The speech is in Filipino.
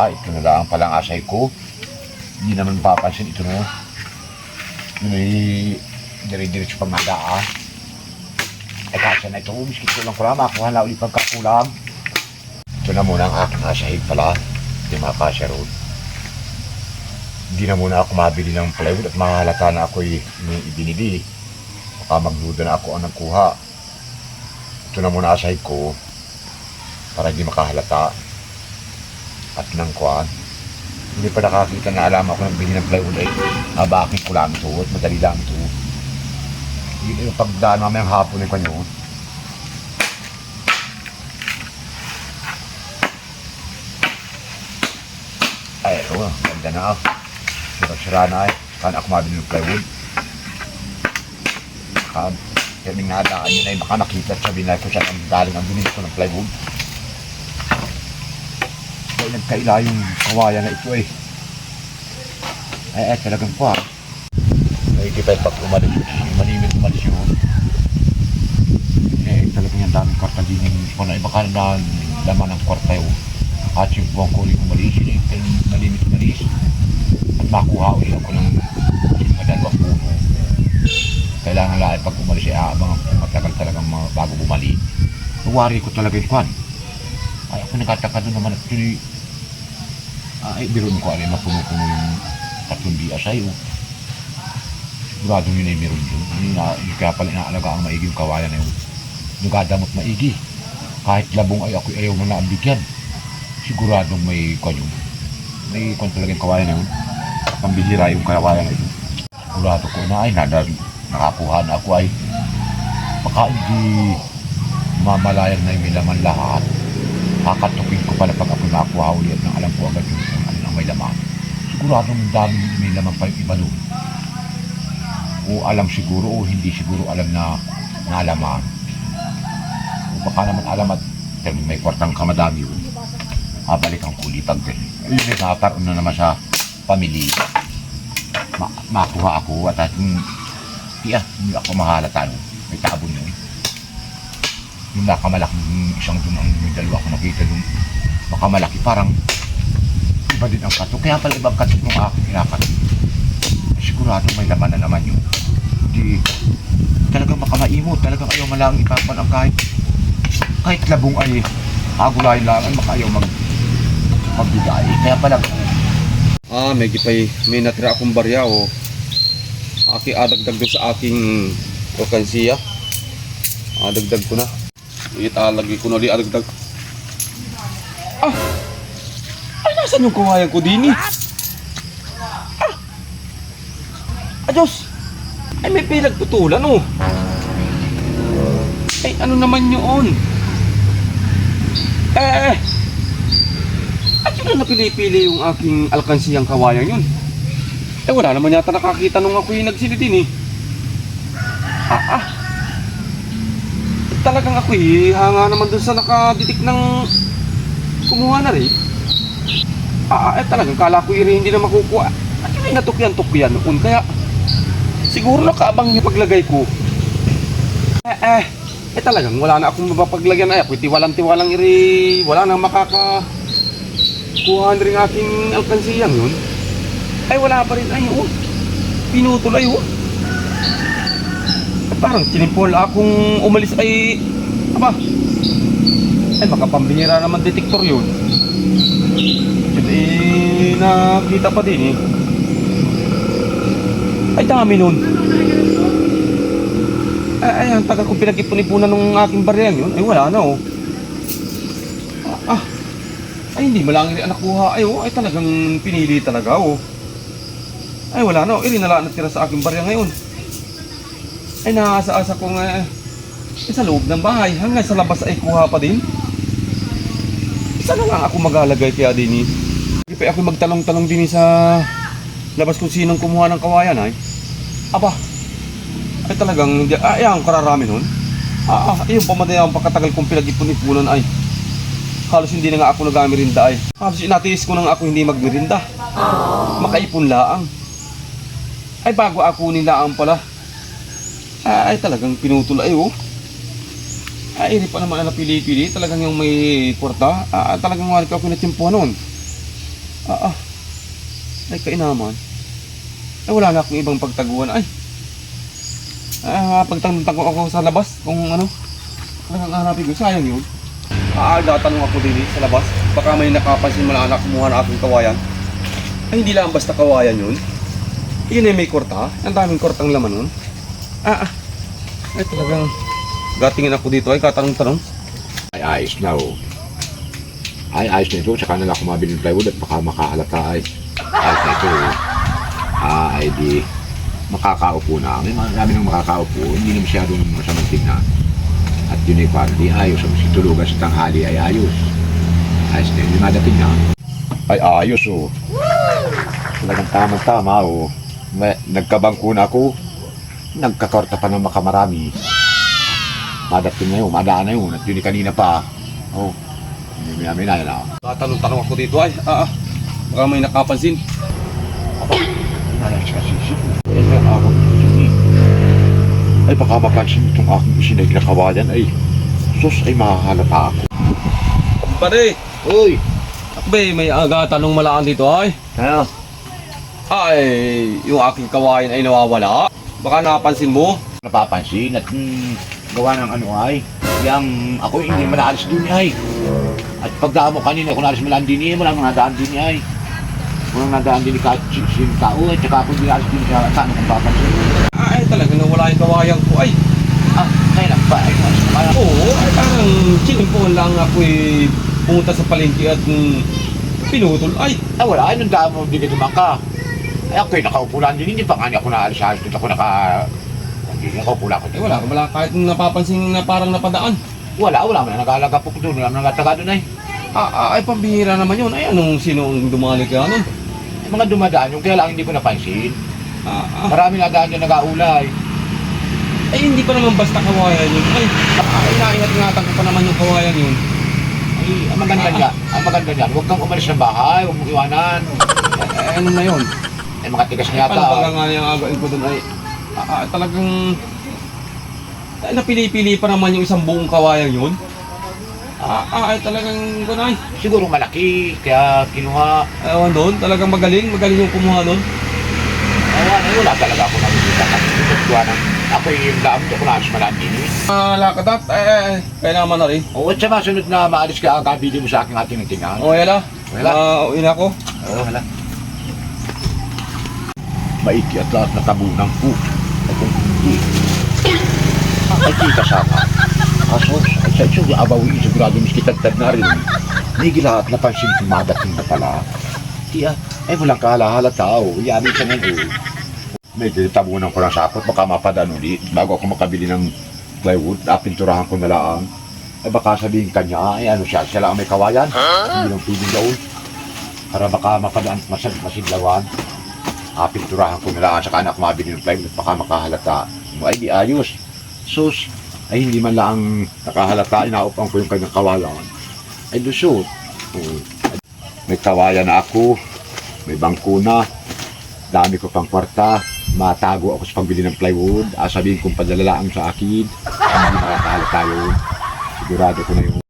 Ito na lang palang asay ko. Hindi naman papansin ito no. Yun ay dire-diretso pang nadaa. Ay kasya na ito. Miskit ko lang pala. Makuha na ulit pagkakulang. Ito na muna ang aking asahig pala. Hindi makasya roon. Hindi na muna ako mabili ng plywood at mahalata na ako'y ibinili. Baka magduda na ako ang nagkuha. Ito na muna asahig ko para hindi makahalata. At nang kuhan. Hindi pa nakakita na alam ako ng bili ng plywood ay bakin ko lang ito at madali lang ito. Hindi yung pagdaan mamayang hapon ay kanyo. Ay, ganda na ako. Sira na ay. Saan ako mabili ng plywood? Kaya ngadaan yun ay baka nakita at sabihin na ko siya ang galing ang binili ko ng plywood. Kaya nagkaila yung kawayan na ito eh. Ay, talagang po ha. Nakikita yung pag umalis yun. Eh, talagang yung daming kwarta din yung na iba ka na laman ng kwarta yun. At yung buwang ko rin umalis, yun yung malimit-malis. At makuha ulit ako ng madalawang puno. Kailangan lang pag umalis ay aabang matagal talagang bago bumalik. Nawari ko talaga yung kwan. Ay, ako nagkataka doon naman at yun ay biroon ko alin mapuno-puno yung tatlong asay o. Sigurado yun ay meron yun. Kaya pala inaalaga ang maigi yung kawayan na yun. Nugadamot maigi. Kahit labong ay ako ayaw na naambigyan. Siguradong may kwan yun. May kwan talaga yung kawayan na yun. Pambihira yung kawayan na yun. Sigurado ko na ay nakakuha na ako ay baka hindi mamalayan na yung milaman lahat. Kakatukin ko pala pag ako nakakuha ulit nang alam ko agad yung ano ang may laman. Siguradong daming may laman pa yung iba doon. O alam siguro o hindi siguro alam na nalaman. O baka naman alam at may kwartang kamadami yun. Balik ang kulipag din. Yun ay nakaroon na naman sa pamilya. Makuha ako at hindi ako mahalata nun. May tabon yun. Yung nakamalaking isang dun ang may dalawa ko nakita dun. Makamalaki parang iba din ang katok. Kaya pala ibang katok ng aking kinakatok. Sigurado may laman na naman yun. Hindi talagang makamaimot. Talagang ayaw malang ipapan ang kahit labong ay agulayin lang ay makayaw magbigay. Kaya pala may gipay may natira akong barya o adagdag doon sa aking orkansiya. Dagdag ko na. Italagay ko na ulit adagdag. Ay nasan yung kawayan ko din eh? Diyos! Ay may pinagputulan oh. Ay ano naman yun? At yun na napili-pili yung aking alkansiyang kawayan yun. Wala naman yata nakakita nung ako yung nagsilidin eh. Talagang ako hanga naman dun sa nakaditik ng kumuha na rin. Talagang kala ko hindi na makukuha. At yun ay natukyan noon. Kaya siguro nakaabang yung paglagay ko. Talagang wala na akong mapapaglagyan. Ako tiwalang iri. Wala nang makakakuha na rin aking alkansiyang yun. Wala pa rin. Pinutol parang tinipol akong umalis makapambihira naman detektor yun. Nakita pa din dami nun. Ang tagal kong pinag-ipon-ipunan ng aking baryan yun. Wala na hindi malang nakuha. Talagang pinili talaga wala na nala natira sa aking barya ngayon. Naasa-asa ko nga sa loob ng bahay hanggang sa labas ay kuha pa din. Saan lang ako maglalagay kaya din Hindi pa ako magtalong-talong din sa labas kung sinong kumuha ng kawayan talagang ang kararami nun. Yung pamadayang pagkatagal kong pinag-ipon-ipunan halos hindi na nga ako nag-amirinda halos inatiis ko nang ako hindi magmirinda. Makaipon laang. Bago ako nilaang pala. Talagang pinutol hindi pa naman napili-pili. Talagang yung may kwarta. Talagang wala ko ako natimpuhan noon. Ay, kainaman. Ay, wala na akong ibang pagtaguan. Ay, pagtanong ako sa labas kung ano. Talagang hanapin ko. Sayang yun. Tatanong ako din sa labas. Baka may nakapansin malala kumuha ng aking kawayan. Ay, hindi lang basta kawayan yun. Yun ay may korta. Ang daming kortang laman nun. Ay, talagang gatingin ako dito. Ay, katanong-tanong. Ay, ayos na oh. Ay, ayos na ito. Tsaka na lang ako mabili ng plywood at baka makahalata ay. Ayos na ito oh. Ay di makakaupo na. May marami nang makakaupo. Hindi na masyadong masamang tignan. At yun ay parang di ayos. Ang tulugan sa tanghali ay ayos. Ayos na yun. Yung madating na. Ay ayos oh. Talagang tama-tama oh. Nagkabangko na ako. Nagkakorta pa ng makamarami. Madating na yun. Madaan na yun. At yun ay kanina pa. Oh. May na yun ah. Tatanong-tanong ako dito. Ay, baka may nakapansin. Aba, ayos kasi siya. Ay, ako. Ay, baka mapansin itong aking isinay kinakawayan ay sus ay makahalata ako. Pare, Uy! akbe, may tanong malaan dito ay. Kaya? Ay, yung aking kawayan ay nawawala. Baka napansin mo. Napapansin at gawa ng ano ay yang ako hindi malalis din ay. At pagdaan mo kanina kung nalis malaan din wala nang nadaan din ay. Walang nadaan din kahit sin tao at saka kung di alis din siya saan kung papansin. Ay, talaga nawala yung kawayan ko ay. Kailan ba ay kaya? Oo, ay parang chilipon lang ako pumunta sa palengke at pinutol. Ay, Wala ay nung daan mo hindi ka dumangka. Ay ako'y nakaupo lang din hindi pa nga ako naalis halos dito ako hindi nakaupo lang ako dito. wala kahit napapansin na parang napadaan. Wala man nag-aalaga po ko doon wala man nagataga doon ay. Ay, pambihira naman yun. Ay, sino ang dumali kaya nun? Yung mga dumadaan yung kaya lang hindi ko napansin. Marami na daan yung nag-aulay. Ay, hindi pa naman basta kawayan yun. Ay, inaingat-ingatan ko pa naman yung kawayan yun. Ay, ang maganda niyan, huwag kang umalis ng bahay, huwag mong iwanan. Ano na yun? Ay, mga tigas niya Paano yata. ba nga yung again ko dun ay talagang napili-pili pa naman yung isang buong kawayan yun. Ay talagang gunay. Siguro malaki, kaya kinuha. Ewan doon, talagang magaling yung kumuha doon. Wala talaga ako nakikita kasi tutuwa ng ako yung daan ko na alis malaan din. Lakadat, kaya naman na rin. O, at sa masunod na maalis ka, kabili mo sa aking ating tingnan. O, yala. Wala. Uwi na ako. Oo, wala. Maiki at lahat na tabunan ko. At kung hindi, ay kita sana. Asos, ay sa ito, abawin, sigurado miskitagtad na rin. Nigi lahat napansin kong madating na pala. Tiya, ay walang kahala-hala tao. Yamin siya ngayon. Medyo tabunan ko ng sakot, baka mapadaan ulit. Bago ako makabili ng plywood, pinturahan ko na lang. Ay baka sabihin kanya, ay ano siya lang ang may kawayan. Hindi lang pwedeng daon. Para baka mapadaan masidlawan. Pinturahan ko na lang sa anak mabili ng plywood, baka makahalata. Ay di ayos. Sus, ay hindi man lang nakahalata, inaupang ko yung kanyang kawayan. Ay lusot. May kawayan na ako, may bangko na, dami ko pang kwarta, matago ako sa pagbili ng plywood, sabihin kong padalalaan sa akin, hindi makakahalata yun. Sigurado ko na yung